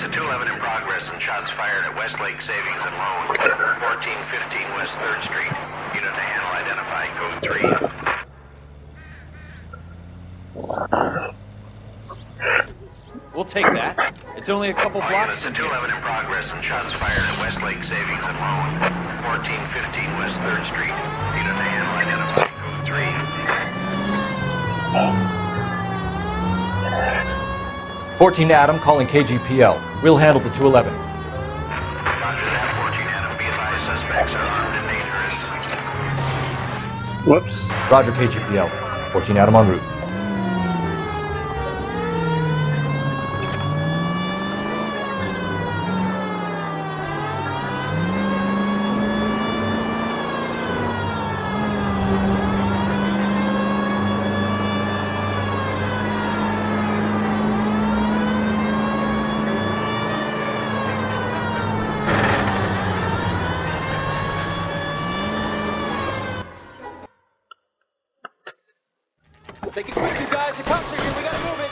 Units at 211 in progress and shots fired at Westlake Savings and Loan, 1415 West 3rd Street. Unit to handle identified, code 3. We'll take that. It's only a couple blocks from here. Units at 211 in progress and shots fired at Westlake Savings and Loan, 1415 West 3rd Street. Unit to handle identified, code 3. 14 Adam calling KGPL. We'll handle the 211. Roger that, 14 Adam. Be advised, suspects are armed and dangerous. Whoops. Roger KGPL. 14 Adam en route. Make it quick, you guys. The cops are here. We gotta move it.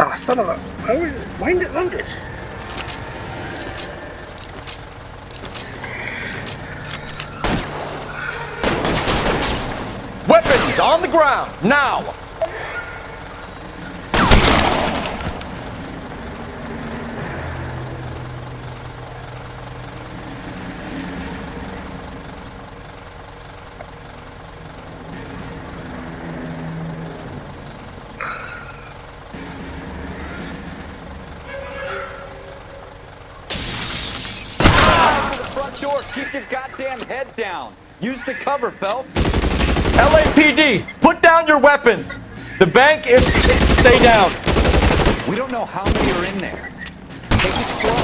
Ah, son of a... Why isn't it loaded? Weapons on the ground, now! Front door. Keep your goddamn head down. Use the cover, Phelps. LAPD, put down your weapons! The bank is... Stay down! We don't know how many are in there. Take it slow.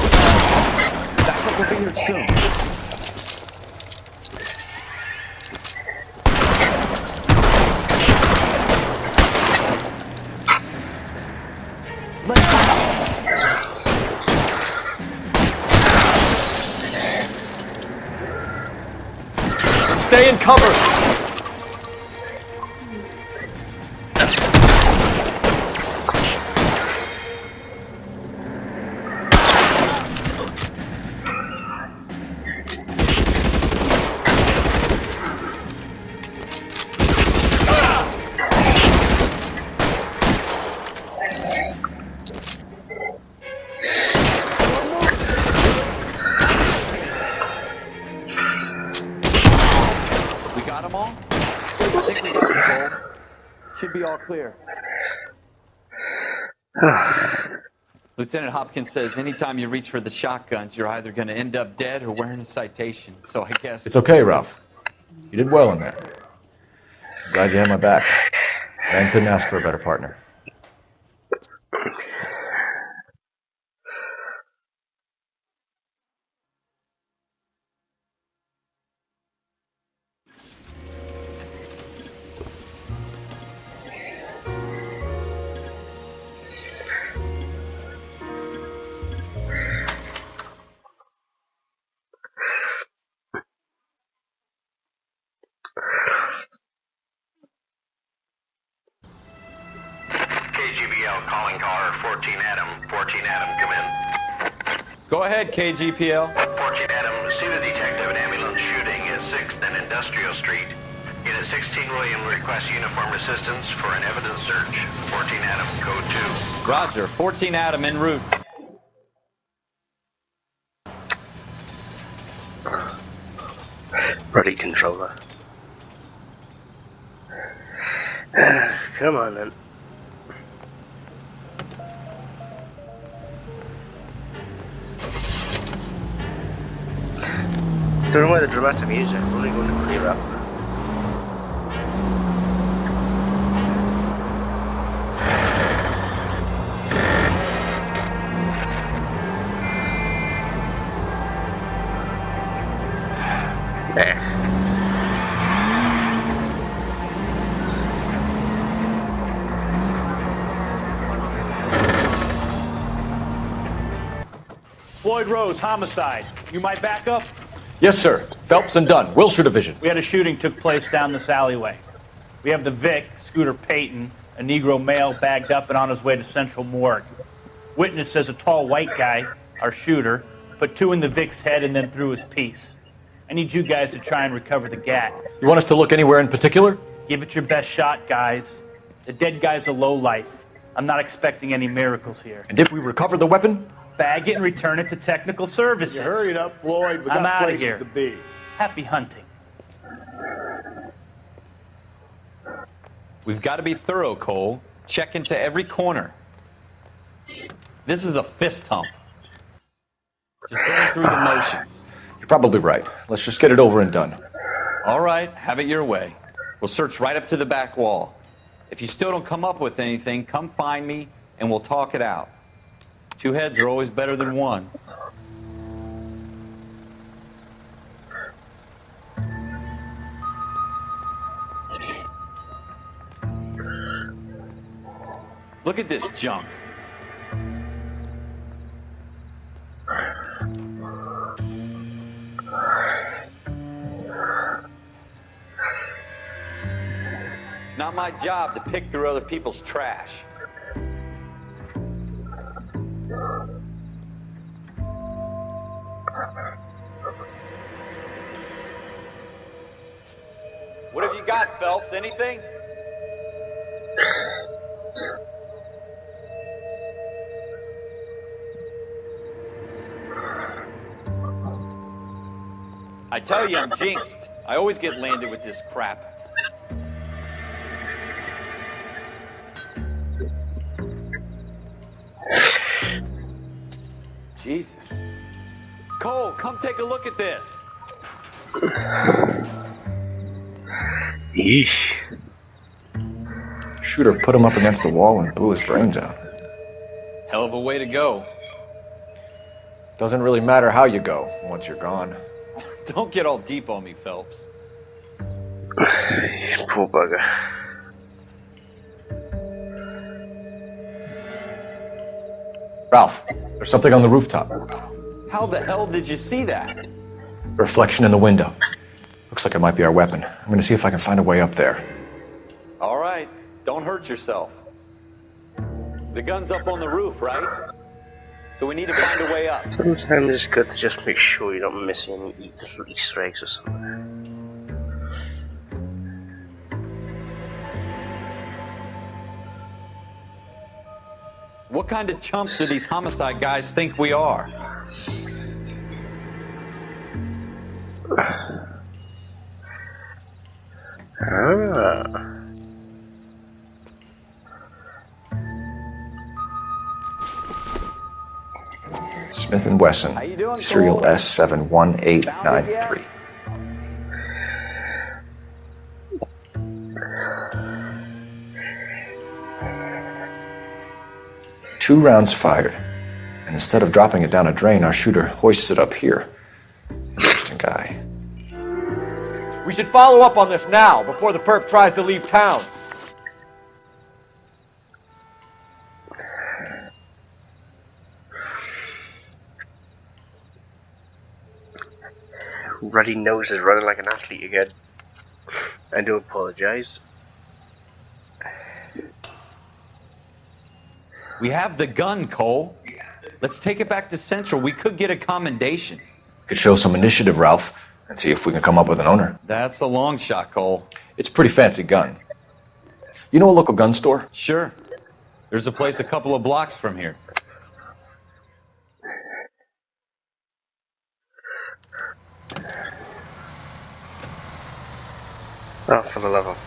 Backup will be here soon. Stay in cover! We got them all? I think we got them all. Should be all clear. Lieutenant Hopkins says anytime you reach for the shotguns, you're either going to end up dead or wearing a citation. So I guess... It's okay, Ralph. You did well in there. Glad you had my back. Man couldn't ask for a better partner. KGBL calling caller 14 Adam. 14 Adam, come in. Go ahead, KGPL. 14 Adam, see the detective and ambulance shooting at 6th and Industrial Street. Unit 16 William requests uniform assistance for an evidence search. 14 Adam, code 2. Roger. 14 Adam en route. Bloody controller. Come on then. Don't know why the dramatic music. I'm only going to clear up. There. Floyd Rose, homicide. You my backup? Yes, sir. Phelps and Dunn, Wilshire Division. We had a shooting took place down this alleyway. We have the Vic, Scooter Payton, a Negro male bagged up and on his way to Central Morgue. Witness says a tall white guy, our shooter, put 2 in the Vic's head and then threw his piece. I need you guys to try and recover the gat. You want us to look anywhere in particular? Give it your best shot, guys. The dead guy's a lowlife. I'm not expecting any miracles here. And if we recover the weapon? Bag it and return it to technical services. You hurry it up, Floyd. We I'm got outta places here. to be. Happy hunting. We've got to be thorough, Cole. Check into every corner. This is a fist hump. Just going through the motions. You're probably right. Let's just get it over and done. All right, have it your way. We'll search right up to the back wall. If you still don't come up with anything, come find me and we'll talk it out. 2 heads are always better than 1. Look at this junk. It's not my job to pick through other people's trash. What have you got, Phelps? Anything? I tell you, I'm jinxed. I always get landed with this crap. Jesus. Cole, come take a look at this. Yeesh. Shooter put him up against the wall and blew his brains out. Hell of a way to go. Doesn't really matter how you go once you're gone. Don't get all deep on me, Phelps. Poor bugger. Ralph, there's something on the rooftop. How the hell did you see that? Reflection in the window. Looks like it might be our weapon. I'm gonna see if I can find a way up there. All right, don't hurt yourself. The gun's up on the roof, right? So we need to find a way up. Sometimes it's good to just make sure you don't miss any Easter eggs or something. What kind of chumps do these homicide guys think we are? Ah. Smith & Wesson, How you doing, serial Cole? S71893. Two rounds fired, and instead of dropping it down a drain, our shooter hoists it up here. Interesting guy. We should follow up on this now, before the perp tries to leave town. Ruddy nose is running like an athlete again. I do apologise. We have the gun, Cole. Let's take it back to Central. We could get a commendation. Could show some initiative, Ralph, and see if we can come up with an owner. That's a long shot, Cole. It's a pretty fancy gun. You know a local gun store? Sure. There's a place a couple of blocks from here. Oh, for the love of...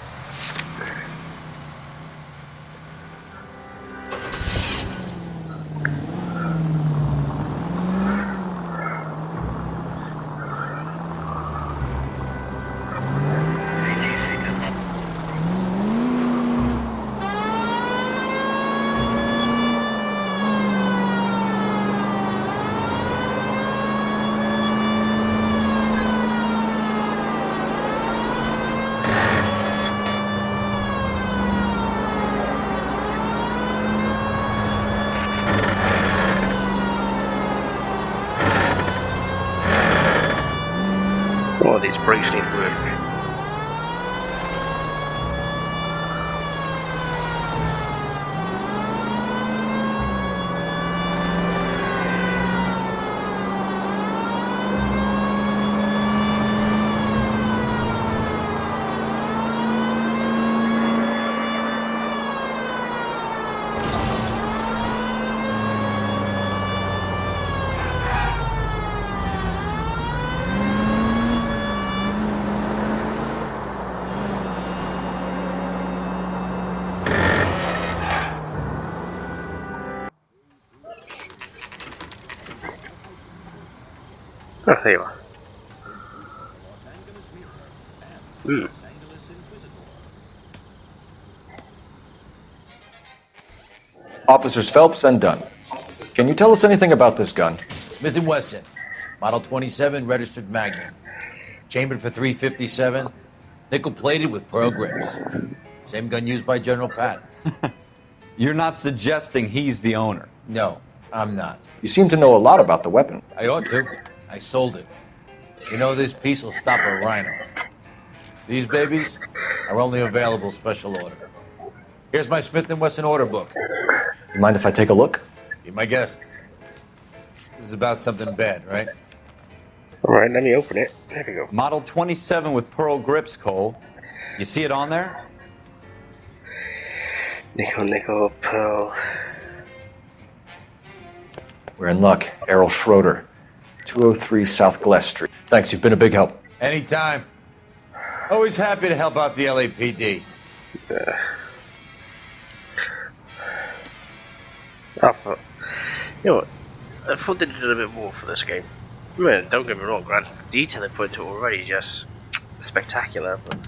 these brakes need work. Oh, there you are. Officers Phelps and Dunn. Can you tell us anything about this gun? Smith & Wesson, Model 27, registered Magnum. Chambered for .357, nickel-plated with pearl grips. Same gun used by General Patton. You're not suggesting he's the owner. No, I'm not. You seem to know a lot about the weapon. I ought to. I sold it. You know this piece will stop a rhino. These babies are only available special order. Here's my Smith & Wesson order book. You mind if I take a look? Be my guest. This is about something bad, right? Alright, let me open it. There we go. Model 27 with pearl grips, Cole. You see it on there? Nickel, pearl. We're in luck. Errol Schroeder, 203 South Glass Street. Thanks, you've been a big help. Anytime. Always happy to help out the LAPD. You know what? I thought they did a bit more for this game. I mean, don't get me wrong, Grant, the detail they put into it already is just spectacular. But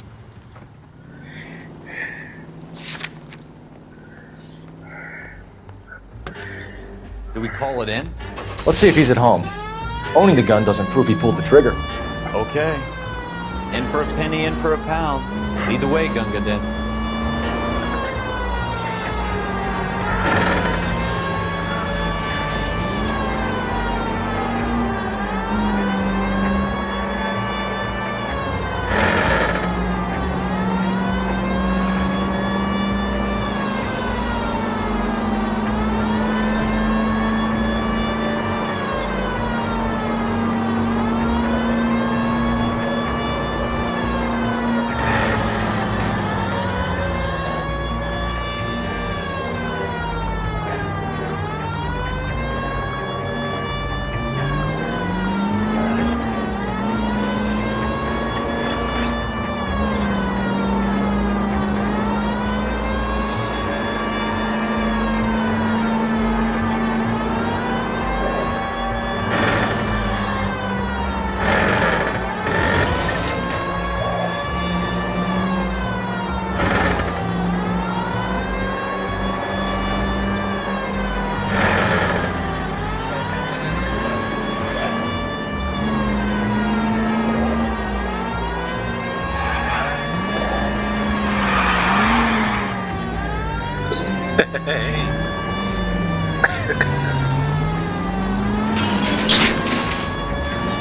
Do we call it in? Let's see if he's at home. Owning the gun doesn't prove he pulled the trigger. Okay. In for a penny, in for a pound. Lead the way, Gunga Din.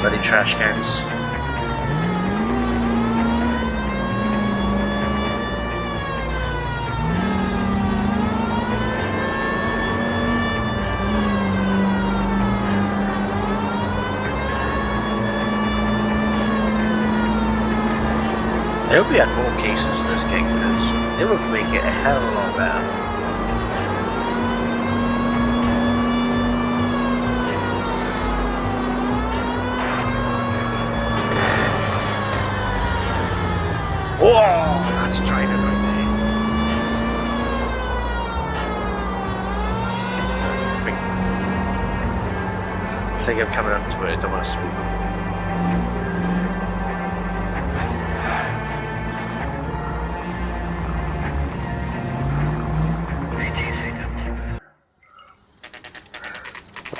bloody trash cans. I hope we had more cases in this game because it would make it a hell of a lot better. Oh, that's trying it right there. I think I'm coming up to it, I don't want to swoop.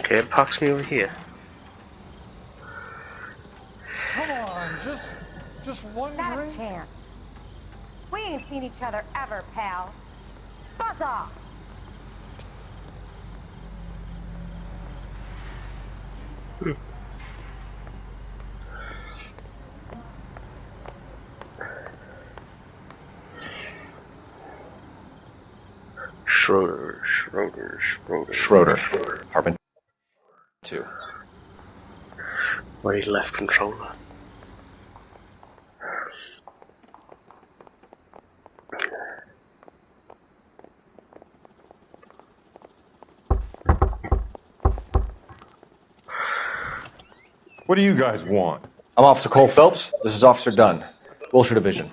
Okay, it parks me over here. Come on, just one Not drink. a chance. We ain't seen each other ever, pal. Buzz off! Schroeder. Schroeder. Apartment 2. Where he left controller. What do you guys want? I'm Officer Cole Phelps. This is Officer Dunn, Wilshire Division.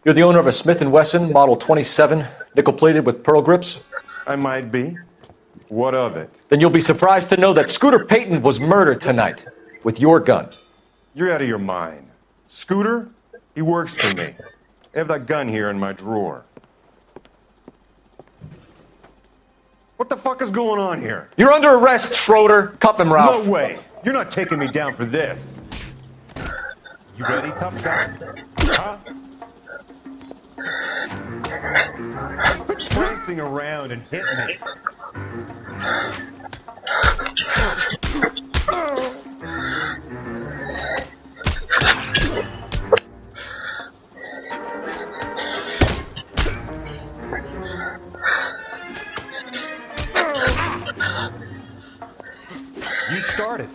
You're the owner of a Smith & Wesson Model 27, nickel-plated with pearl grips? I might be. What of it? Then you'll be surprised to know that Scooter Payton was murdered tonight with your gun. You're out of your mind. Scooter? He works for me. I have that gun here in my drawer. What the fuck is going on here? You're under arrest, Schroeder. Cuff him, Ralph. No way. You're not taking me down for this. You ready, tough guy? Huh? Quit prancing around and hit me. You started.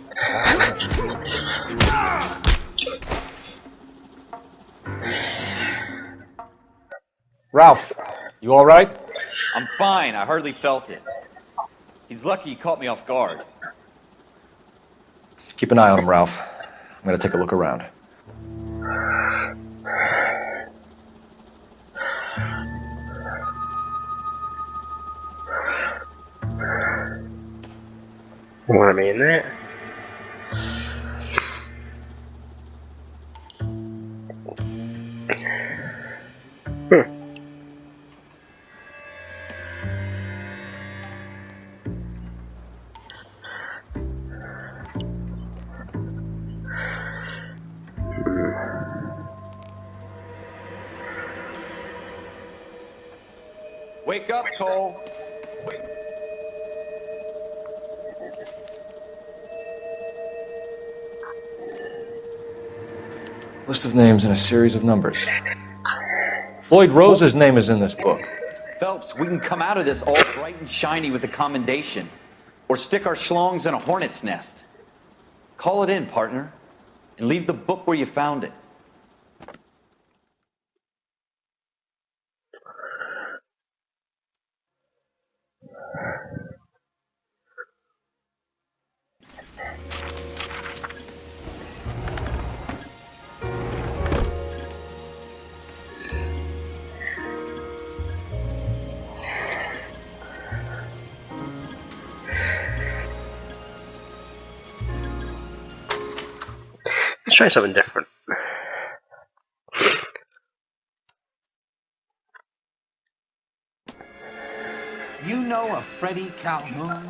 Ralph, you all right? I'm fine. I hardly felt it. He's lucky he caught me off guard. Keep an eye on him, Ralph. I'm gonna take a look around. Want me in there? Wake up, Cole. List of names and a series of numbers. Floyd Rose's name is in this book. Phelps, we can come out of this all bright and shiny with a commendation. Or stick our schlongs in a hornet's nest. Call it in, partner. And leave the book where you found it. Let's try something different. You know a Freddie Calhoun?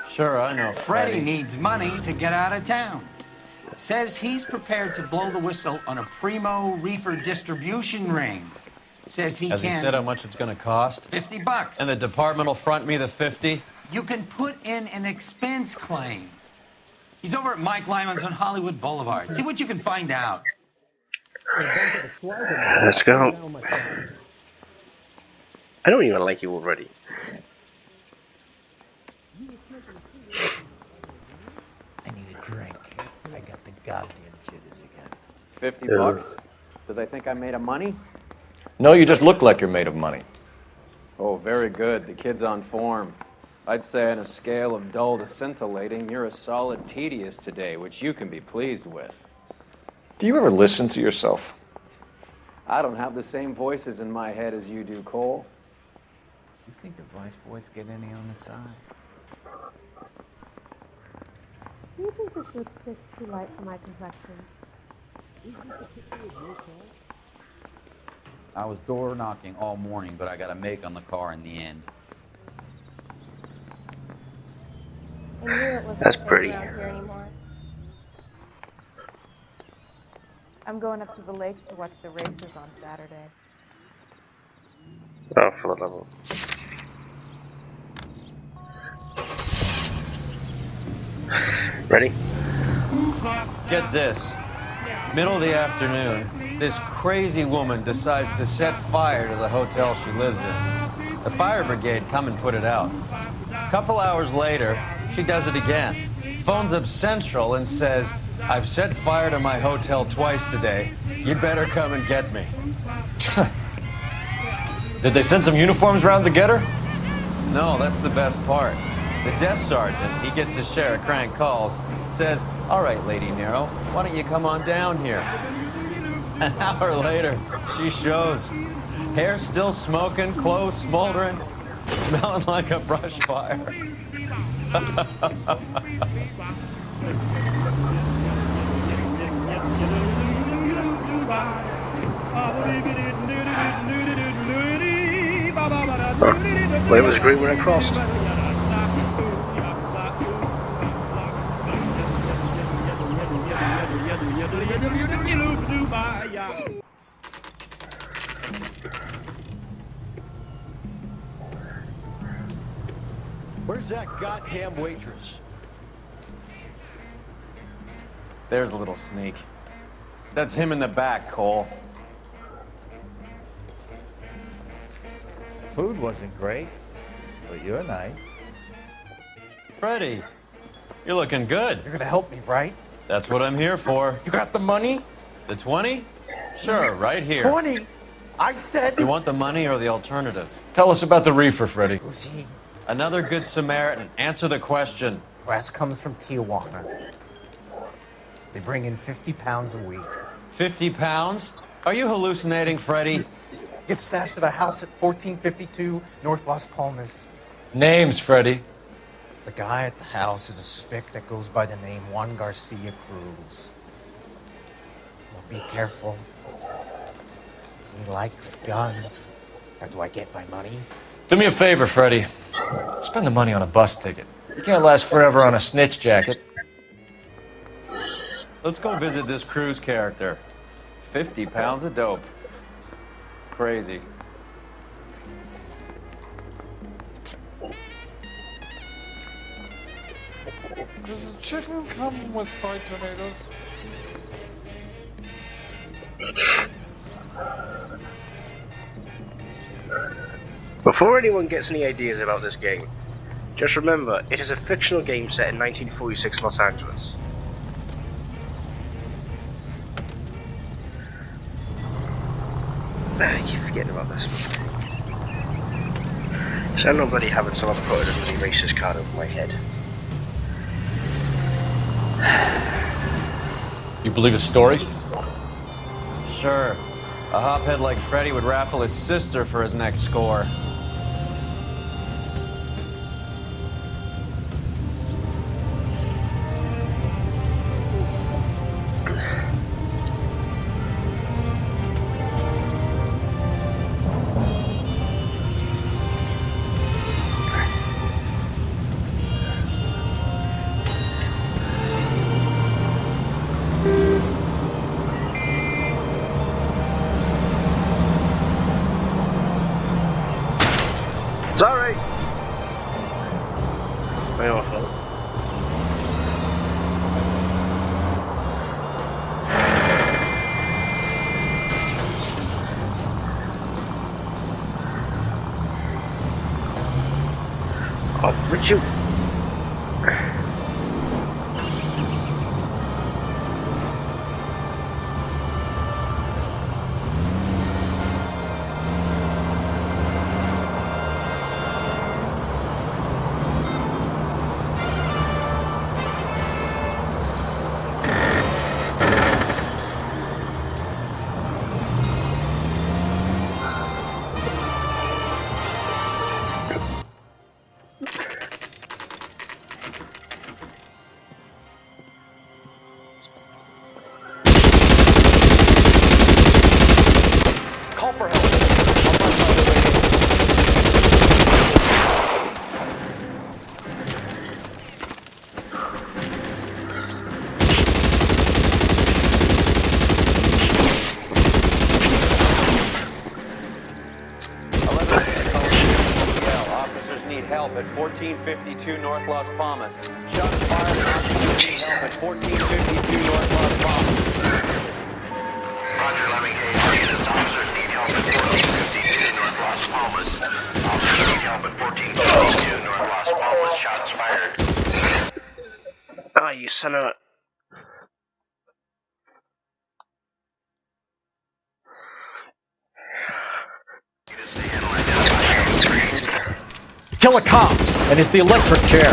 Sure, I know. Freddie needs money to get out of town. Says he's prepared to blow the whistle on a primo reefer distribution ring. Says he Has he can... said how much it's going to cost? $50. And the department will front me the 50? You can put in an expense claim. He's over at Mike Lyman's on Hollywood Boulevard. See what you can find out. Let's go. I don't even like you already. I need a drink. I got the goddamn jitters again. 50 bucks? Do they think I'm made of money? No, you just look like you're made of money. Oh, very good. The kid's on form. I'd say on a scale of dull to scintillating, you're a solid tedious today, which you can be pleased with. Do you ever listen to yourself? I don't have the same voices in my head as you do, Cole. You think the Vice Boys get any on the side? Do you think this lipstick's too light for my complexion? I was door knocking all morning, but I got a make on the car in the end. I knew it wasn't That's safe pretty. around here anymore. I'm going up to the lakes to watch the races on Saturday. Oh, for the level. Ready? Get this. Middle of the afternoon, this crazy woman decides to set fire to the hotel she lives in. The fire brigade come and put it out. A couple hours later, she does it again. Phones up Central and says, I've set fire to my hotel twice today. You'd better come and get me. Did they send some uniforms around to get her? No, that's the best part. The desk sergeant, he gets his share of crank calls, says, all right, Lady Nero, why don't you come on down here? An hour later, she shows. Hair still smoking, clothes smoldering, smelling like a brush fire. Well, it was green when I crossed. Where's that goddamn waitress? There's a little sneak. That's him in the back, Cole. Food wasn't great, but you're nice. Freddy, you're looking good. You're gonna help me, right? That's what I'm here for. You got the money? The 20? Sure, right here. 20? I said... You want the money or the alternative? Tell us about the reefer, Freddy. Who's he? Another good Samaritan. Answer the question. Grass comes from Tijuana. They bring in 50 pounds a week. 50 pounds? Are you hallucinating, Freddy? Gets stashed at a house at 1452 North Las Palmas. Names, Freddy. The guy at the house is a spick that goes by the name Juan Garcia Cruz. Well, be careful. He likes guns. Now, do I get my money? Do me a favor, Freddy. Spend the money on a bus ticket. You can't last forever on a snitch jacket. Let's go visit this Cruz character. 50 pounds of dope. Crazy. Does the chicken come with fried tomatoes? Before anyone gets any ideas about this game, just remember, it is a fictional game set in 1946 Los Angeles. I keep forgetting about this one. So I'm not bloody having someone put a really racist card over my head. You believe his story? Sure. A hophead like Freddy would raffle his sister for his next score. Sorry! My own fault. Oh, Richard! Call for help. Officers need help at 1452 North Las Palmas. Shots fired and officers need help at 1452 North Las Palmas. Roger, Lemming Case. Officers need help at 1452 North Las Palmas. Officers help at 1452 North Las Palmas. Shots fired. Oh, you son of a... Kill a cop, and it's the electric chair.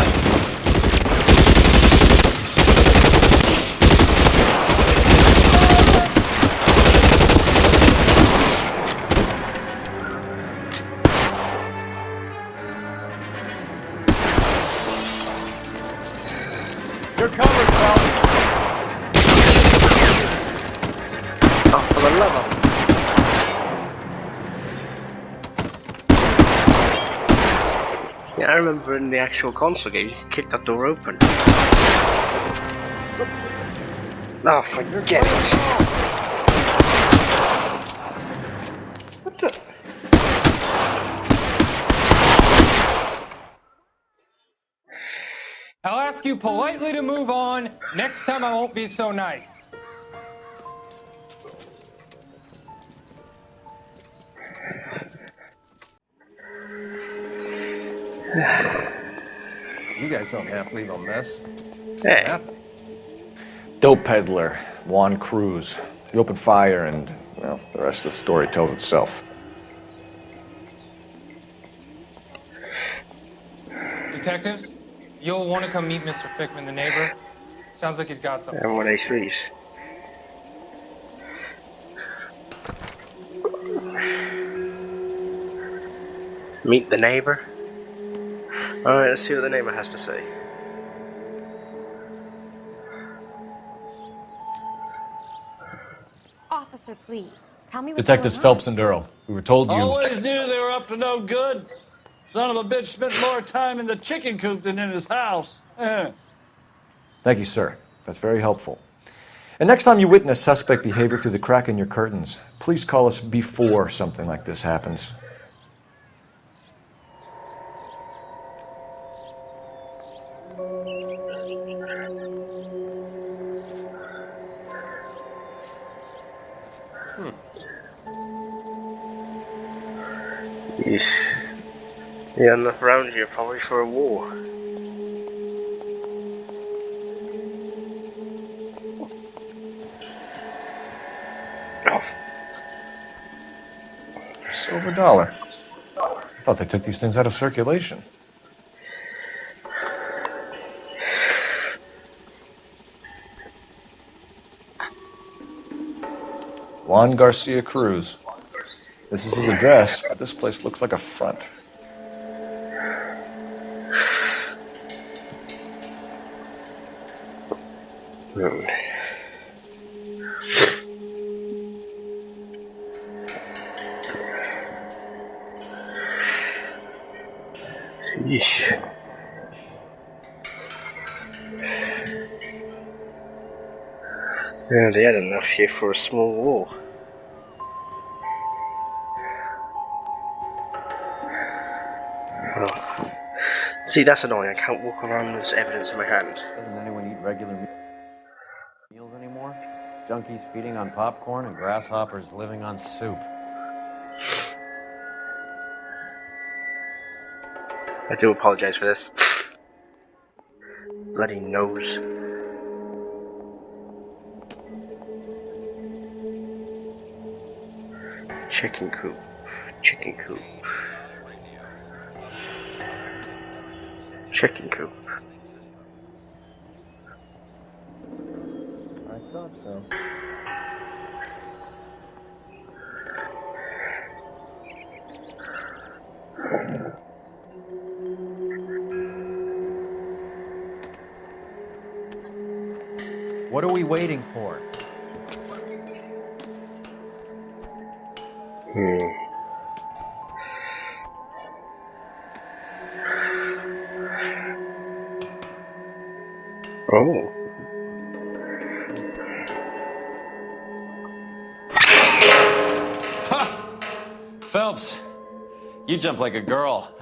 You're covered, Phelps. Oh, for the love of... Yeah, I remember in the actual console game, you could kick that door open. Oh, forget it. What the... I'll ask you politely to move on. Next time I won't be so nice. You guys don't have to leave a mess. Hey. Dope peddler, Juan Cruz. You open fire and, well, the rest of the story tells itself. Detectives, you'll want to come meet Mr. Fickman, the neighbor. Sounds like he's got something. And 1A3s. Meet the neighbor? Alright, let's see what the neighbor has to say. Officer, please. Tell me what's Detectives going Phelps and Durrell. We were told you... Always knew they were up to no good. Son of a bitch spent more time in the chicken coop than in his house. Thank you, sir. That's very helpful. And next time you witness suspect behavior through the crack in your curtains, please call us before something like this happens. Yeesh. Yeah, enough around here probably for a war. Silver dollar. I thought they took these things out of circulation. Juan Garcia Cruz. This is his address, but this place looks like a front. Yeesh. Yeah, they had enough here for a small war. Oh. See, that's annoying. I can't walk around with evidence in my hand. Doesn't anyone eat regular meals anymore? Junkies feeding on popcorn and grasshoppers living on soup. I do apologize for this. Bloody nose. Chicken coop. Chicken coop. Chicken coop. I thought so. What are we waiting for? Oh. Ha! Phelps, you jump like a girl.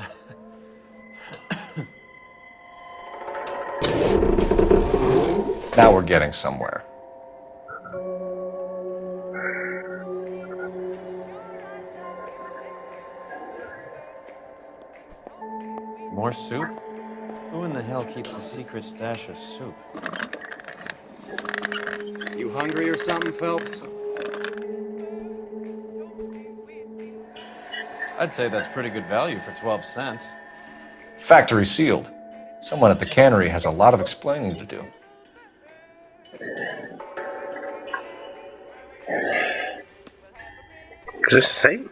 Now we're getting somewhere. More soup? Who in the hell keeps a secret stash of soup? You hungry or something, Phelps? I'd say that's pretty good value for 12 cents. Factory sealed. Someone at the cannery has a lot of explaining to do. Is this the same?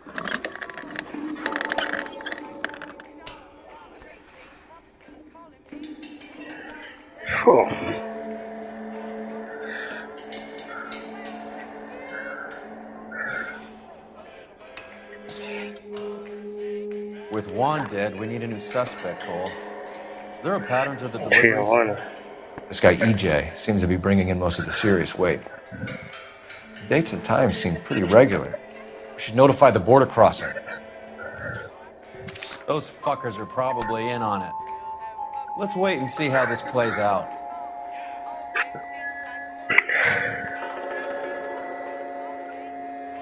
Oh. With Juan dead, we need a new suspect, Cole. Is there a pattern to the deliveries? This guy EJ seems to be bringing in most of the serious weight. The dates and times seem pretty regular. We should notify the border crossing. Those fuckers are probably in on it. Let's wait and see how this plays out.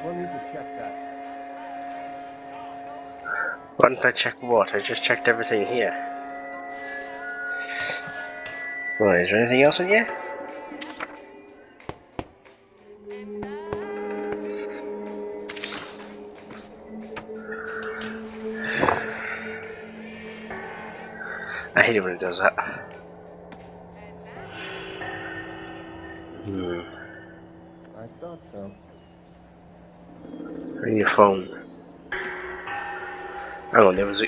We'll need to check that. Why didn't I check what? I just checked everything here. Well, is there anything else in here? I hate it when it does that. I thought so. I need a phone. Hang on, there was a...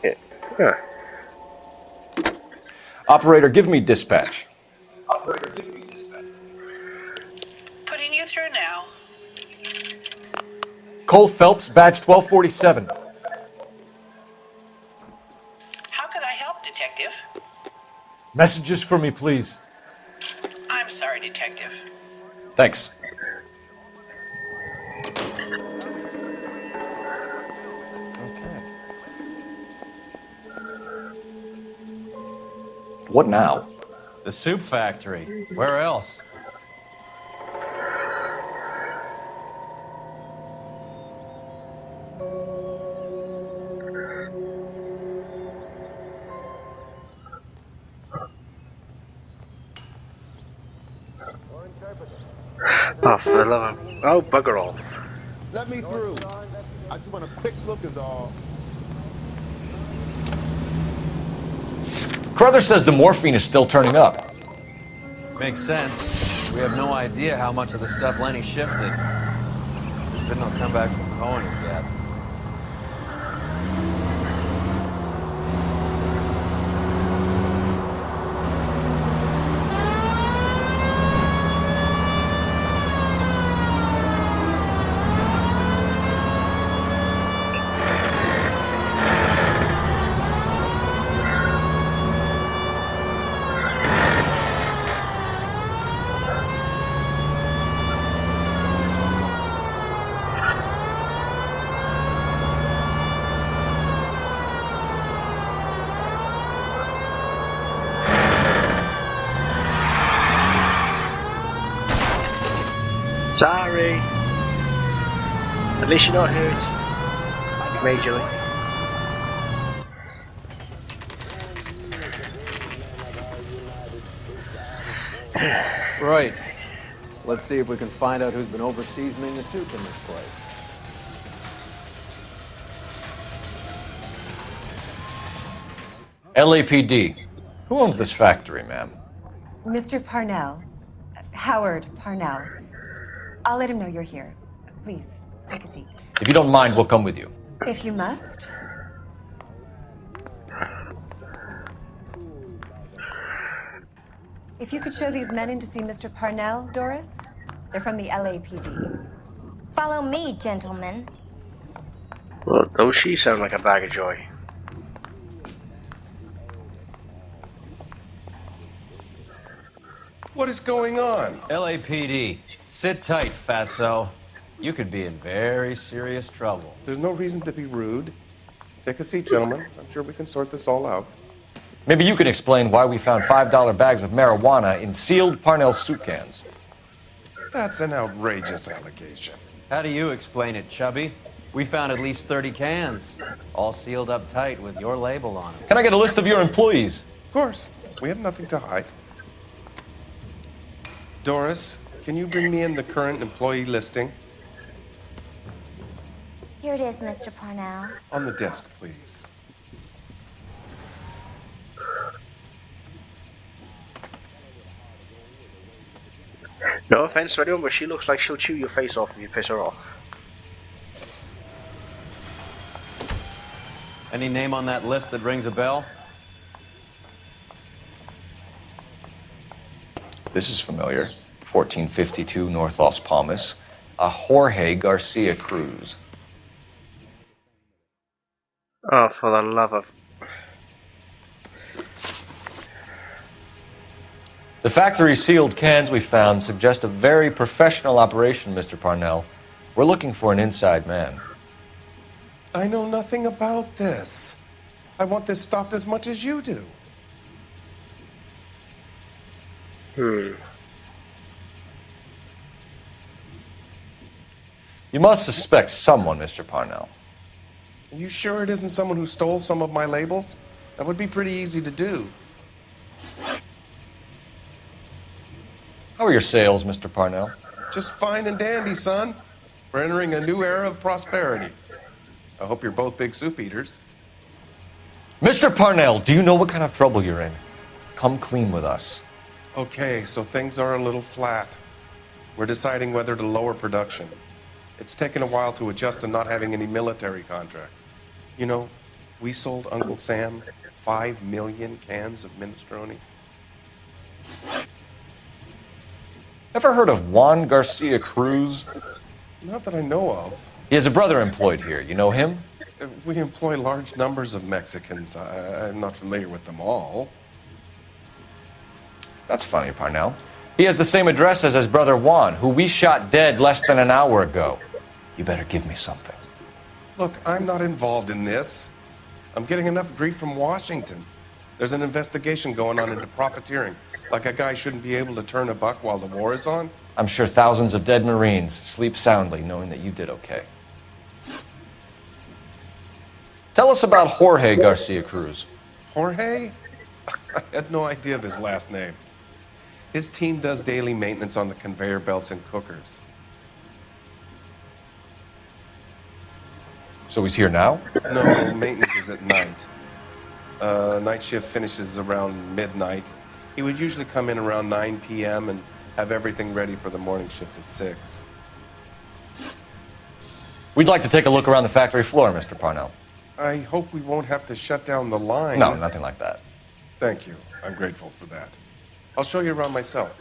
Yeah. Operator, give me dispatch. Putting you through now. Cole Phelps, badge 1247. How could I help, Detective? Messages for me, please. I'm sorry, Detective. Thanks. What now? The soup factory. Where else? Oh, for the love of... Oh, bugger off. Let me through. I just want a quick look is all. Crothers says the morphine is still turning up. Makes sense. We have no idea how much of the stuff Lenny shifted. There's been no comeback from Cohen yet. Sorry. At least you're not hurt. Majorly. Right. Let's see if we can find out who's been over-seasoning the soup in this place. LAPD. Who owns this factory, ma'am? Mr. Parnell. Howard Parnell. I'll let him know you're here. Please, take a seat. If you don't mind, we'll come with you. If you must. If you could show these men in to see Mr. Parnell, Doris. They're from the LAPD. Follow me, gentlemen. Well, those she sound like a bag of joy. What is going on? LAPD. Sit tight, fatso. You could be in very serious trouble. There's no reason to be rude. Take a seat, gentlemen. I'm sure we can sort this all out. Maybe you can explain why we found $5 bags of marijuana in sealed Parnell soup cans. That's an outrageous allegation. How do you explain it, Chubby? We found at least 30 cans, all sealed up tight with your label on them. Can I get a list of your employees? Of course. We have nothing to hide. Doris, can you bring me in the current employee listing? Here it is, Mr. Parnell. On the desk, please. No offense to anyone, but she looks like she'll chew your face off if you piss her off. Any name on that list that rings a bell? This is familiar. 1452 North Las Palmas. A Jorge Garcia Cruz. Oh, for the love of... The factory sealed cans we found suggest a very professional operation, Mr. Parnell. We're looking for an inside man. I know nothing about this. I want this stopped as much as you do. You must suspect someone, Mr. Parnell. Are you sure it isn't someone who stole some of my labels? That would be pretty easy to do. How are your sales, Mr. Parnell? Just fine and dandy, son. We're entering a new era of prosperity. I hope you're both big soup eaters. Mr. Parnell, do you know what kind of trouble you're in? Come clean with us. Okay, so things are a little flat. We're deciding whether to lower production. It's taken a while to adjust to not having any military contracts. You know, we sold Uncle Sam 5 million cans of minestrone. Ever heard of Juan Garcia Cruz? Not that I know of. He has a brother employed here. You know him? We employ large numbers of Mexicans. I'm not familiar with them all. That's funny, Parnell. He has the same address as his brother Juan, who we shot dead less than an hour ago. You better give me something. Look, I'm not involved in this. I'm getting enough grief from Washington. There's an investigation going on into profiteering. Like a guy shouldn't be able to turn a buck while the war is on. I'm sure thousands of dead Marines sleep soundly knowing that you did okay. Tell us about Jorge Garcia Cruz. Jorge? I had no idea of his last name. His team does daily maintenance on the conveyor belts and cookers. So he's here now? No, maintenance is at night. Night shift finishes around midnight. He would usually come in around 9 p.m. and have everything ready for the morning shift at 6. We'd like to take a look around the factory floor, Mr. Parnell. I hope we won't have to shut down the line. No, nothing like that. Thank you. I'm grateful for that. I'll show you around myself.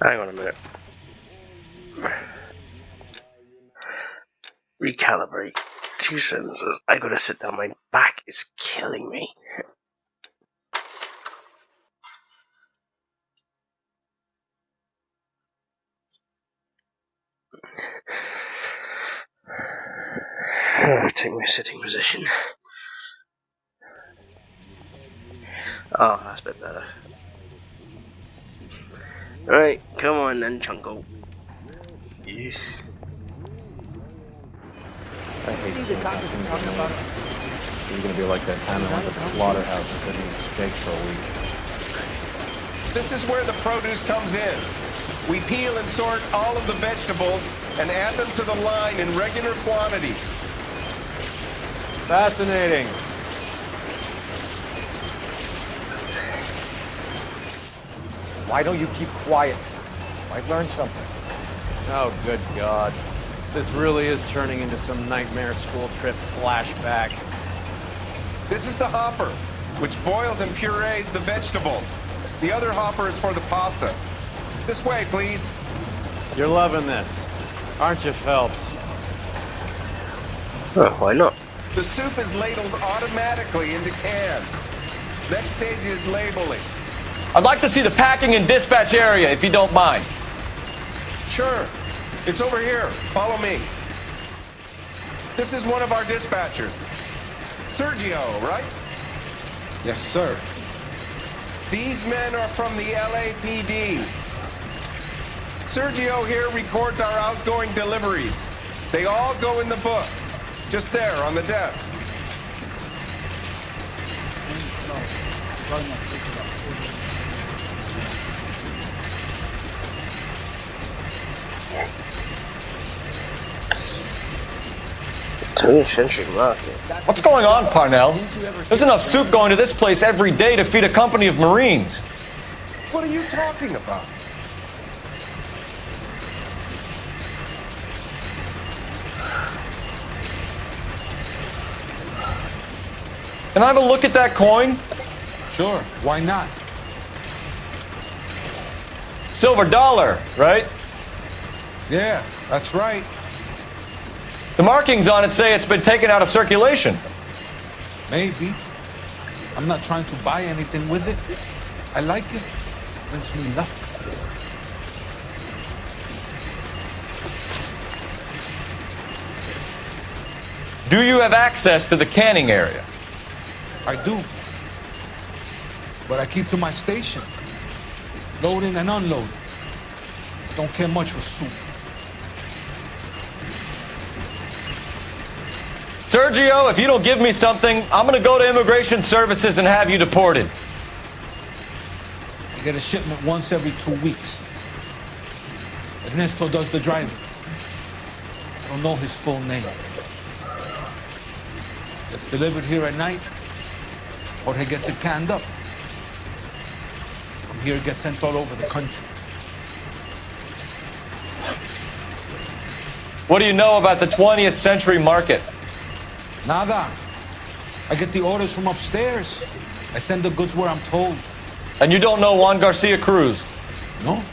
Hang on a minute. Recalibrate. 2 sentences. I gotta sit down. My back is killing me. Take my sitting position. Oh, that's a bit better. Alright, come on then, Chunko. Yes. I hate seeing that. You're gonna be like that time I went to the slaughterhouse and couldn't eat steak for a week. This is where the produce comes in. We peel and sort all of the vegetables and add them to the line in regular quantities. Fascinating. Why don't you keep quiet? Might learn something. Oh, good God. This really is turning into some nightmare school trip flashback. This is the hopper, which boils and purees the vegetables. The other hopper is for the pasta. This way, please. You're loving this, aren't you, Phelps? Oh, why not? The soup is ladled automatically into cans. Next stage is labeling. I'd like to see the packing and dispatch area, if you don't mind. Sure. It's over here. Follow me. This is one of our dispatchers. Sergio, right? Yes, sir. These men are from the LAPD. Sergio here records our outgoing deliveries. They all go in the book. Just there, on the desk. Century market. What's going on, Parnell? There's enough soup going to this place every day to feed a company of Marines. What are you talking about? Can I have a look at that coin? Sure, why not? Silver dollar, right? Yeah, that's right. The markings on it say it's been taken out of circulation. Maybe. I'm not trying to buy anything with it. I like it. Brings me luck. Do you have access to the canning area? I do. But I keep to my station. Loading and unloading. Don't care much for soup. Sergio, if you don't give me something, I'm gonna go to Immigration Services and have you deported. I get a shipment once every 2 weeks. Ernesto does the driving. I don't know his full name. Gets delivered here at night, or he gets it canned up. From here, it gets sent all over the country. What do you know about the 20th century market? Nada. I get the orders from upstairs. I send the goods where I'm told. And you don't know Juan Garcia Cruz? No,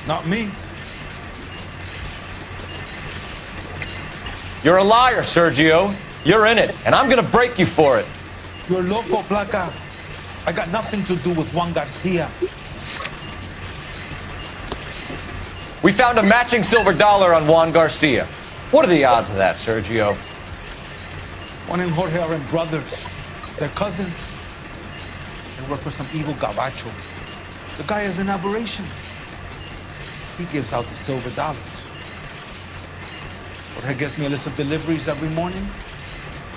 not me. You're a liar, Sergio. You're in it, and I'm gonna break you for it. You're loco, Placa. I got nothing to do with Juan Garcia. We found a matching silver dollar on Juan Garcia. What are the odds of that, Sergio? Juan and Jorge are brothers. They're cousins. They work for some evil gabacho. The guy is an aberration. He gives out the silver dollars. Jorge gives me a list of deliveries every morning.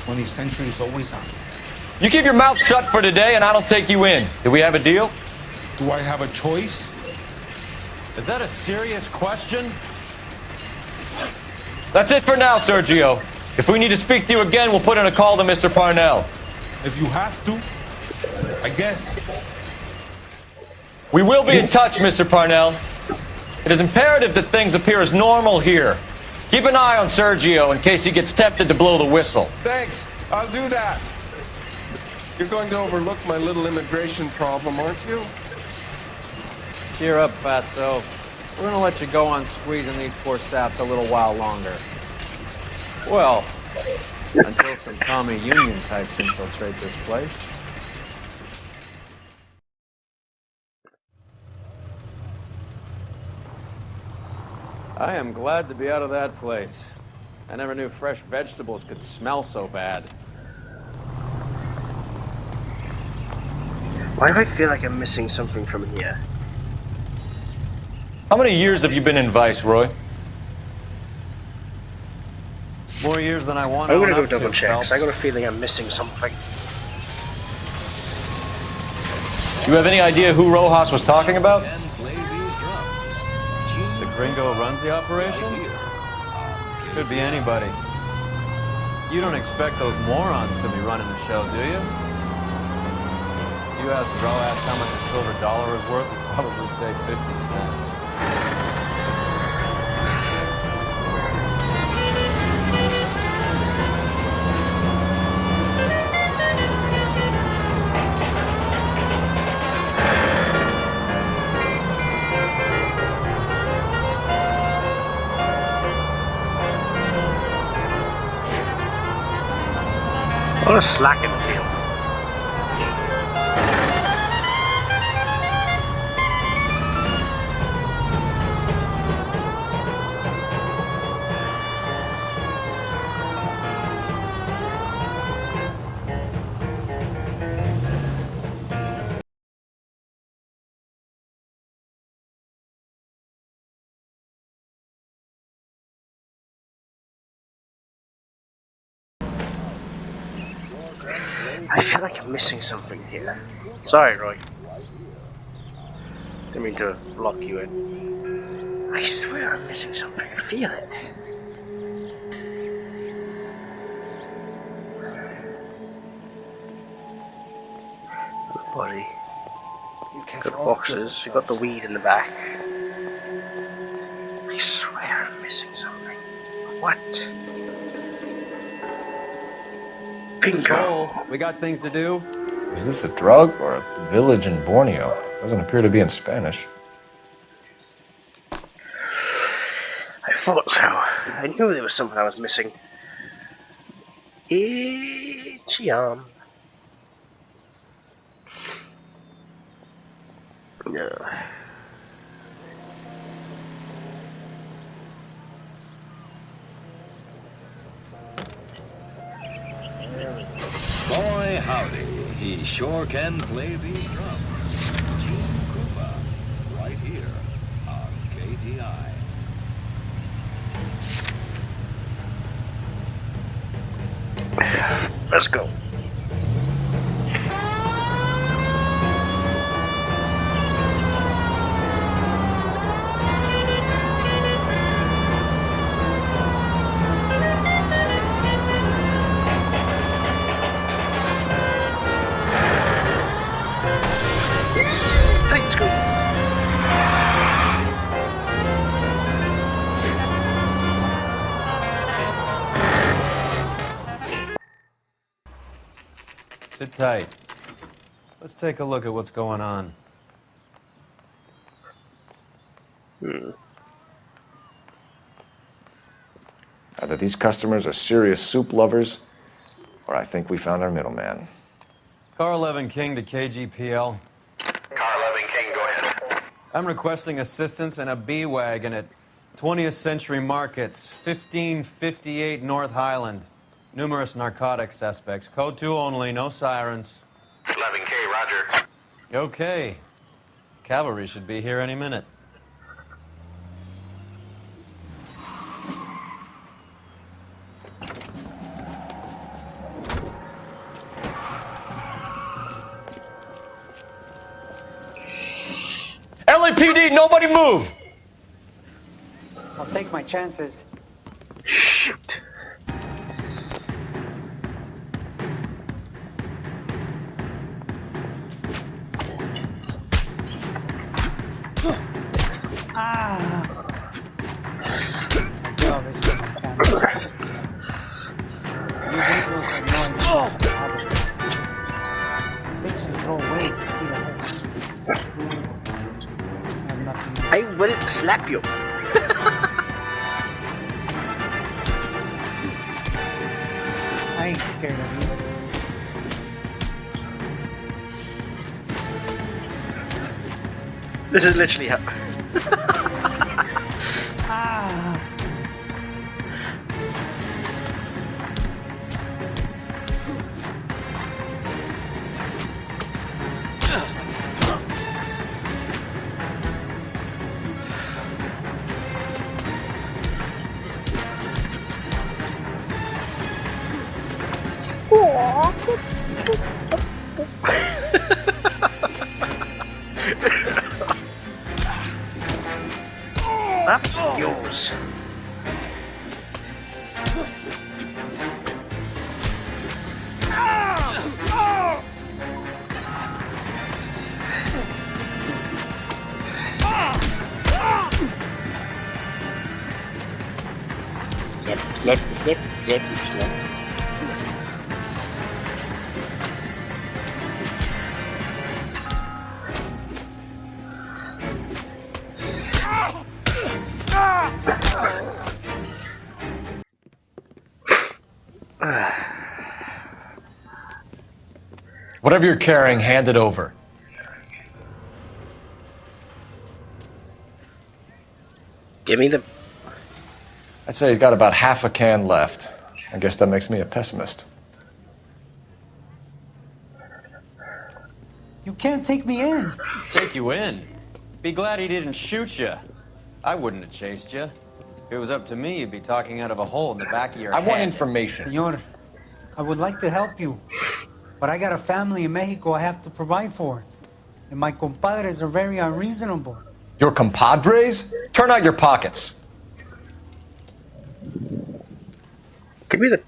20th century is always on. You keep your mouth shut for today, and I don't take you in. Do we have a deal? Do I have a choice? Is that a serious question? That's it for now, Sergio. If we need to speak to you again, we'll put in a call to Mr. Parnell. If you have to, I guess. We will be in touch, Mr. Parnell. It is imperative that things appear as normal here. Keep an eye on Sergio in case he gets tempted to blow the whistle. Thanks. I'll do that. You're going to overlook my little immigration problem, aren't you? Cheer up, fatso. We're gonna let you go on squeezing these poor saps a little while longer. Well, until some commie union types infiltrate this place. I am glad to be out of that place. I never knew fresh vegetables could smell so bad. Why do I feel like I'm missing something from here? How many years have you been in Vice, Roy? More years than I want I'm to gonna own go up to, double check, 'cause Phelps. I got a feeling I'm missing something. Do you have any idea who Rojas was talking about? The gringo runs the operation? Could be anybody. You don't expect those morons to be running the show, do you? If you ask Rojas how much a silver dollar is worth, he'd probably say 50 cents. What a slack in the field. I feel like I'm missing something here. Sorry, Roy. Didn't mean to block you in. I swear I'm missing something. I feel it. Body. Got boxes. We got the weed in the back. I swear I'm missing something. What? Bingo. We got things to do. Is this a drug or a village in Borneo? Doesn't appear to be in Spanish. I thought so. I knew there was something I was missing. Itchy-arm. No. Boy, howdy. He sure can play these drums. Gene Krupa, right here on KTI. Let's go. Tight squeeze. Sit tight. Let's take a look at what's going on. Either these customers are serious soup lovers, or I think we found our middleman. Car 11 King to KGPL. Car 11 King, go ahead. I'm requesting assistance in a B-Wagon at 20th Century Markets, 1558 North Highland. Numerous narcotic suspects. Code 2 only, no sirens. 11K, roger. Okay. Cavalry should be here any minute. LAPD, nobody move! I'll take my chances. Shoot. Ah! I do all this for my family. You Negroes are knowing about the poverty. Things you throw away to feed a horse. I have nothing else. I will slap you. I ain't scared of you. This is literally how. Ah! That's yours. Slip, slip, slip, slip. Whatever you're carrying, hand it over. Give me the... I'd say he's got about half a can left. I guess that makes me a pessimist. You can't take me in. Take you in? Be glad he didn't shoot you. I wouldn't have chased you. If it was up to me, you'd be talking out of a hole in the back of your head. I want information. Senor, I would like to help you. But I got a family in Mexico I have to provide for. And my compadres are very unreasonable. Your compadres? Turn out your pockets. Give me the...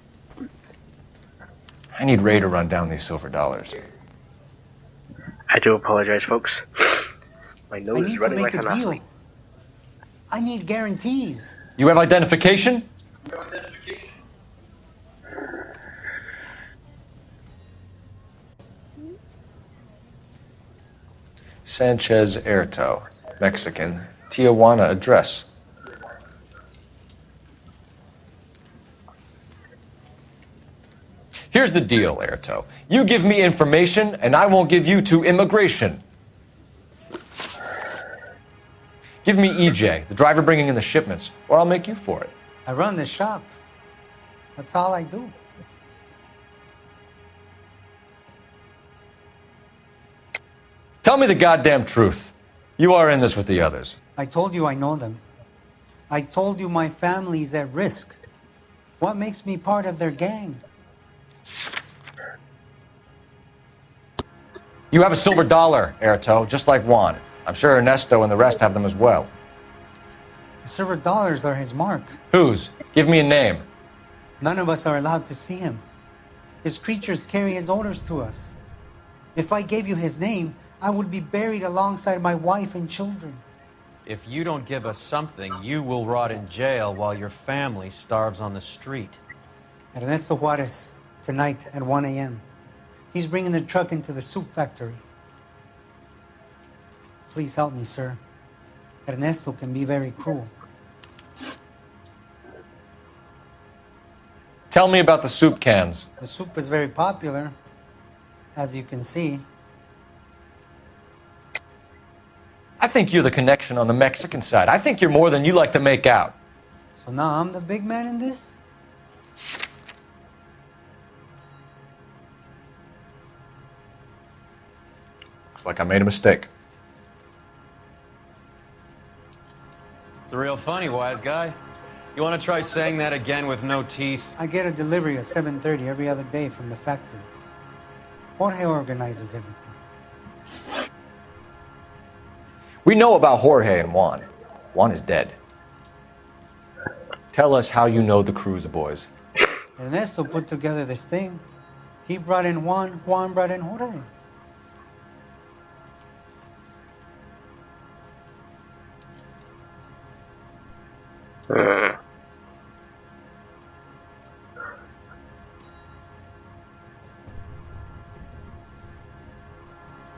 I need Ray to run down these silver dollars. I do apologize, folks. My nose is running like an athlete. I need guarantees. You have identification? Sanchez Erto, Mexican, Tijuana address. Here's the deal, Erto. You give me information, and I won't give you to immigration. Give me EJ, the driver bringing in the shipments, or I'll make you for it. I run the shop. That's all I do. Tell me the goddamn truth. You are in this with the others. I told you I know them. I told you my family's at risk. What makes me part of their gang? You have a silver dollar, Erto, just like Juan. I'm sure Ernesto and the rest have them as well. The silver dollars are his mark. Whose? Give me a name. None of us are allowed to see him. His creatures carry his orders to us. If I gave you his name, I would be buried alongside my wife and children. If you don't give us something, you will rot in jail while your family starves on the street. Ernesto Juarez, tonight at 1 a.m. He's bringing the truck into the soup factory. Please help me, sir. Ernesto can be very cruel. Tell me about the soup cans. The soup is very popular, as you can see. I think you're the connection on the Mexican side. I think you're more than you like to make out. So now I'm the big man in this? Looks like I made a mistake. It's real funny, wise guy. You want to try saying that again with no teeth? I get a delivery at 7:30 every other day from the factory. Jorge organizes everything. We know about Jorge and Juan. Juan is dead. Tell us how you know the Cruz boys. Ernesto put together this thing. He brought in Juan, Juan brought in Jorge.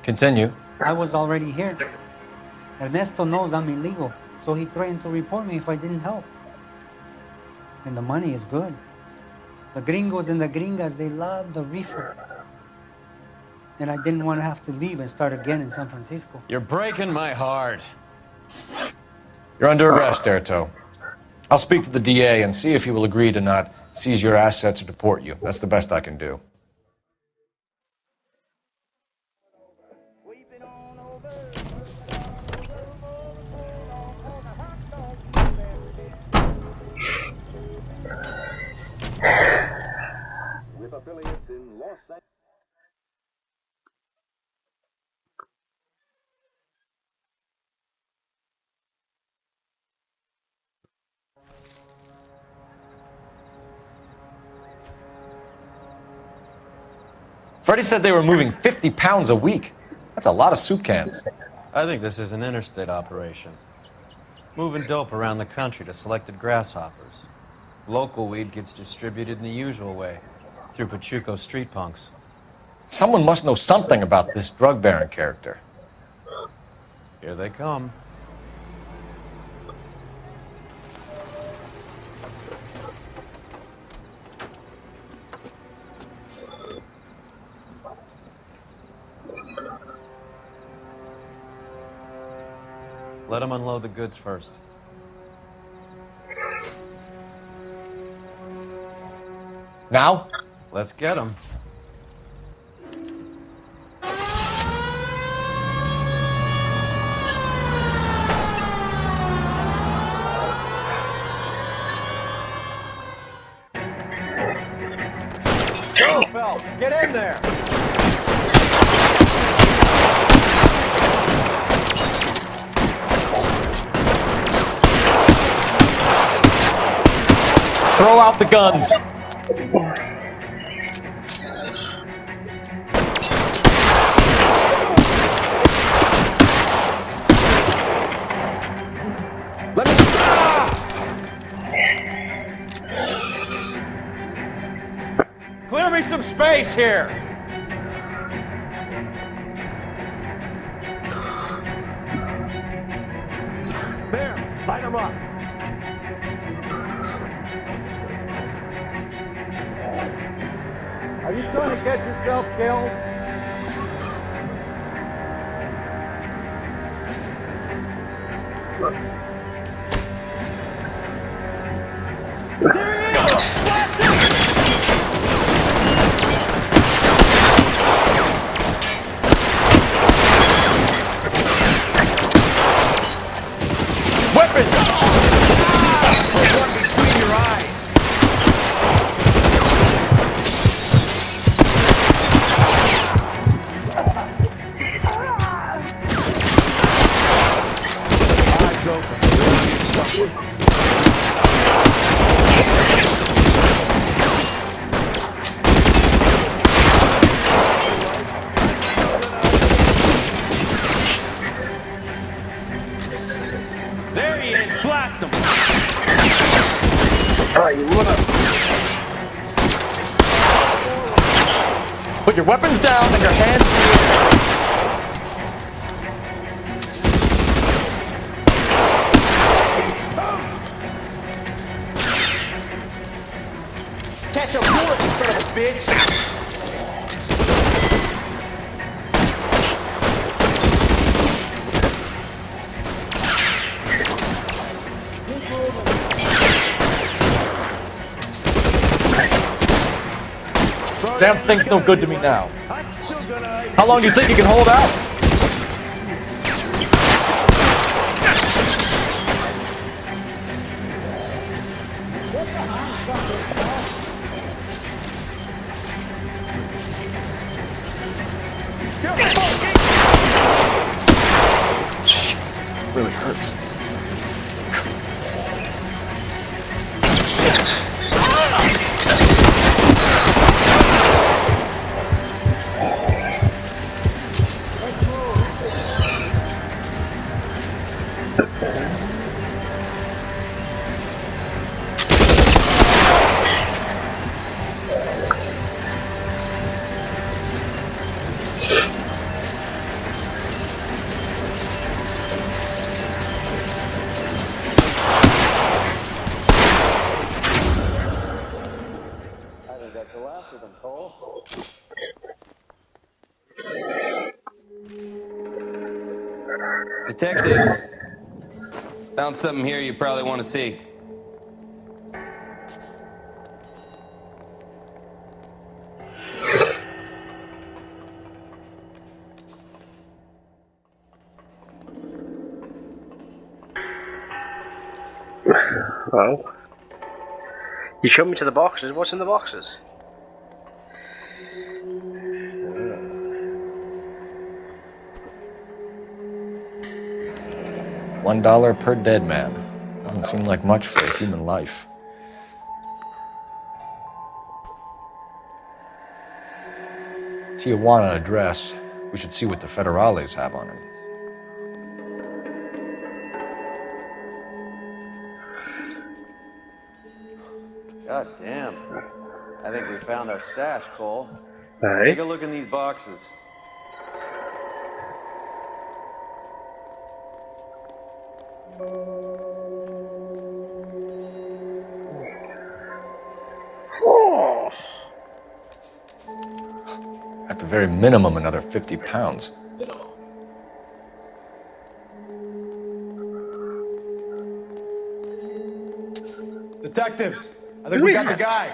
Continue. I was already here. Ernesto knows I'm illegal, so he threatened to report me if I didn't help. And the money is good. The gringos and the gringas, they love the reefer. And I didn't want to have to leave and start again in San Francisco. You're breaking my heart. You're under arrest, Erto. I'll speak to the DA and see if he will agree to not seize your assets or deport you. That's the best I can do. With affiliates in Los Angeles. Freddie said they were moving 50 pounds a week. That's a lot of soup cans. I think this is an interstate operation. Moving dope around the country to selected grasshoppers. Local weed gets distributed in the usual way, through Pachuco street punks. Someone must know something about this drug baron character. Here they come. Let them unload the goods first. Now? Let's get them. Go, Phelps, get in there! Throw out the guns. Let me. Clear me some space here. There, light them up. Are you trying to get yourself killed? There he is! Blast him! Weapons! Put one between your eyes. There he is, blast him! Alright, you wanna... Put your weapons down and your hands in the air. Catch a bullet, you son of a bitch! Damn thing's no good to me now. How long do you think you can hold out? Shit, really hurts. Detectives, found something here you probably want to see. Well, you showed me to the boxes. What's in the boxes? $1 per dead man. Doesn't seem like much for a human life. Tijuana address. We should see what the federales have on him. God damn. I think we found our stash, Cole. Aye. Take a look in these boxes. Oh. At the very minimum, another 50 pounds. Detectives, I think we got the guy.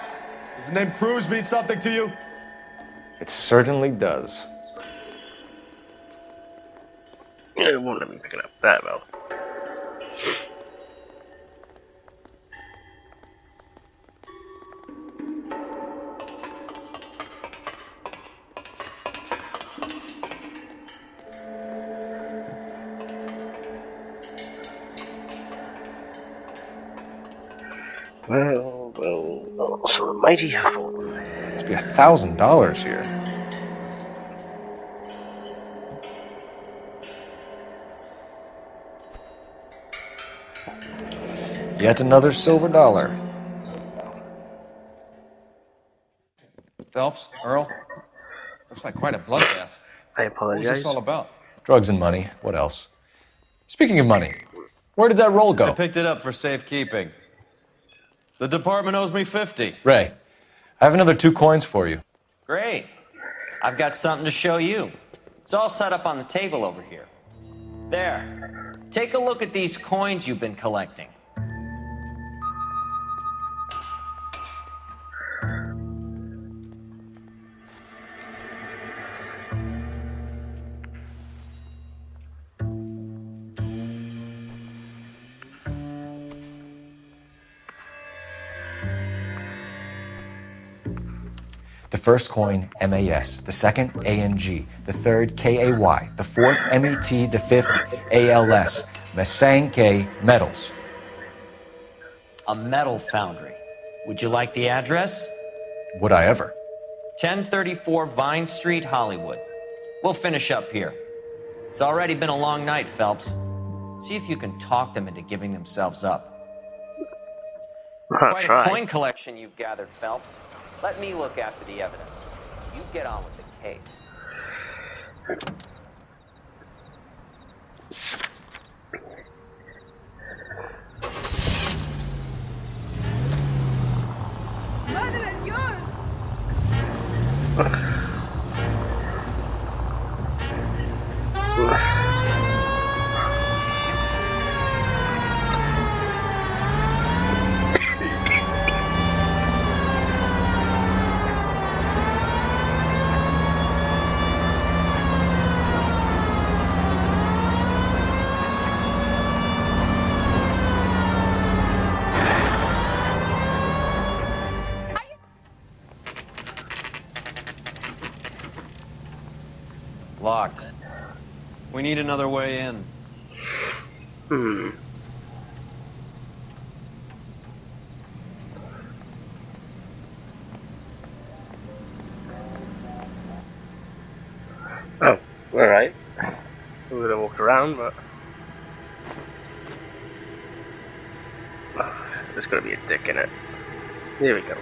Does the name Cruz mean something to you? It certainly does. It won't let me pick it up that well. Well, so the mighty have fallen. Must be $1,000 here. Yet another silver dollar. Phelps, Earl, looks like quite a bloodbath. I What was this apologize. all about? Drugs and money. What else? Speaking of money, where did that roll I go? picked it up for safekeeping. The department owes me 50. Ray, I have another 2 coins for you. Great. I've got something to show you. It's all set up on the table over here. There. Take a look at these coins you've been collecting. The first coin, MAS. The second, ANG. The third, KAY. The fourth, MET. The fifth, ALS. Masanke Metals. A metal foundry. Would you like the address? Would I ever? 1034 Vine Street, Hollywood. We'll finish up here. It's already been a long night, Phelps. See if you can talk them into giving themselves up. Quite a coin collection you've gathered, Phelps. Let me look after the evidence. You get on with the case. Mother and yours. Locked. We need another way in. Oh, alright. We would have walked around, but... Oh, there's gotta be a dick in it. Here we go.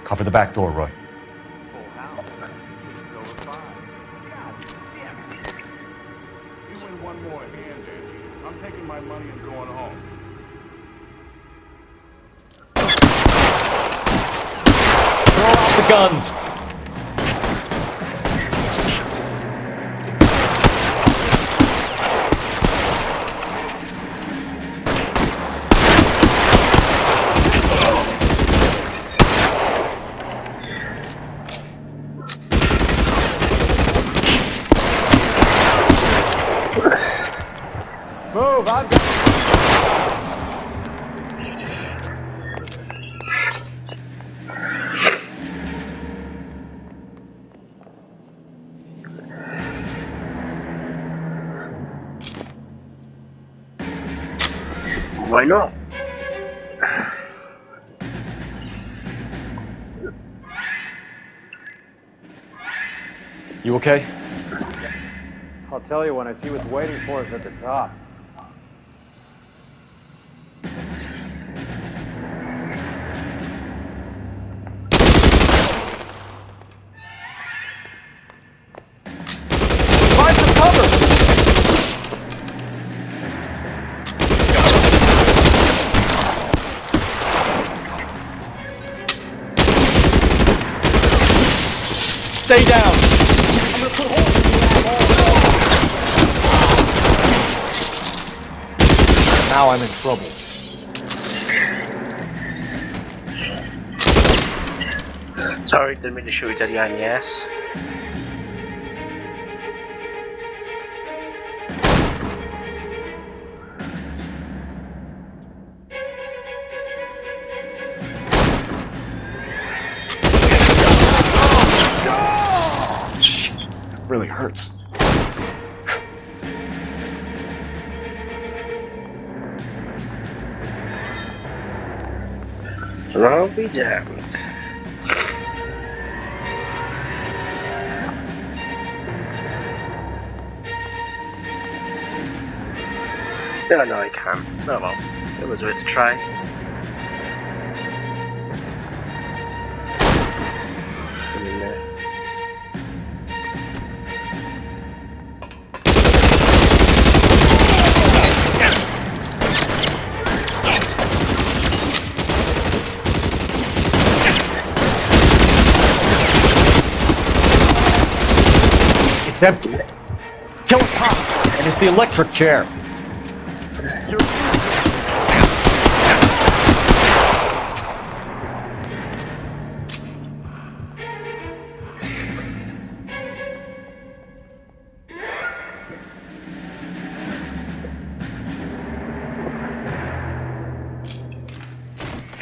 Cover the back door, Roy. You win one more hand, Andy. I'm taking my money and going home. Throw out the guns! Move, I've Why not? You okay? I'll tell you when I see what's waiting for us at the top. Find some cover! Stay down! I'm gonna put holes in you. Now I'm in trouble. Sorry, didn't mean to shoot you dead behind the ass. really hurts. I'll be damned. No, I can't. Oh well, it was worth a try. Get in there. It's empty. Kill a cop, and it's the electric chair.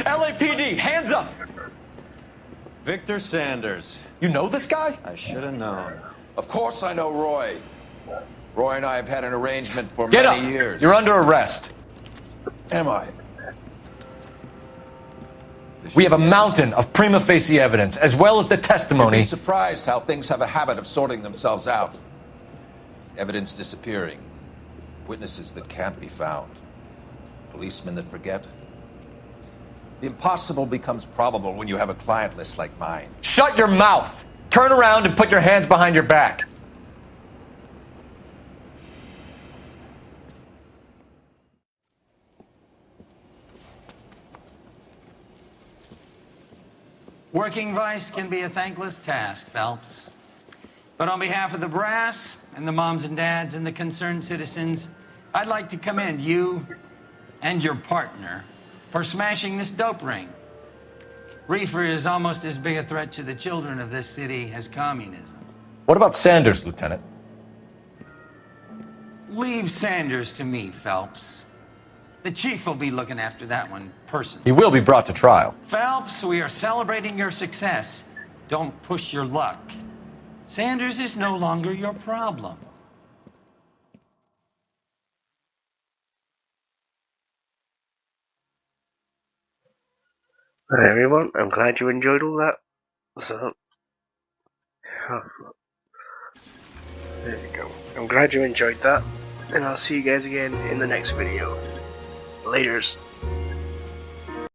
LAPD, hands up! Victor Sanders. You know this guy? I should have known. Of course I know Roy. Roy and I have had an arrangement for Get many up! years. You're under arrest. Am I? We have a mountain of prima facie evidence, as well as the testimony. You'd be surprised how things have a habit of sorting themselves out. Evidence disappearing. Witnesses that can't be found. Policemen that forget. The impossible becomes probable when you have a client list like mine. Shut your mouth! Turn around and put your hands behind your back. Working vice can be a thankless task, Phelps. But on behalf of the brass and the moms and dads and the concerned citizens, I'd like to commend you and your partner for smashing this dope ring. Reefer is almost as big a threat to the children of this city as communism. What about Sanders, Lieutenant? Leave Sanders to me, Phelps. The chief will be looking after that one personally. He will be brought to trial. Phelps, we are celebrating your success. Don't push your luck. Sanders is no longer your problem. Alright everyone, I'm glad you enjoyed all that. So, there we go. I'm glad you enjoyed that, and I'll see you guys again in the next video. Laters.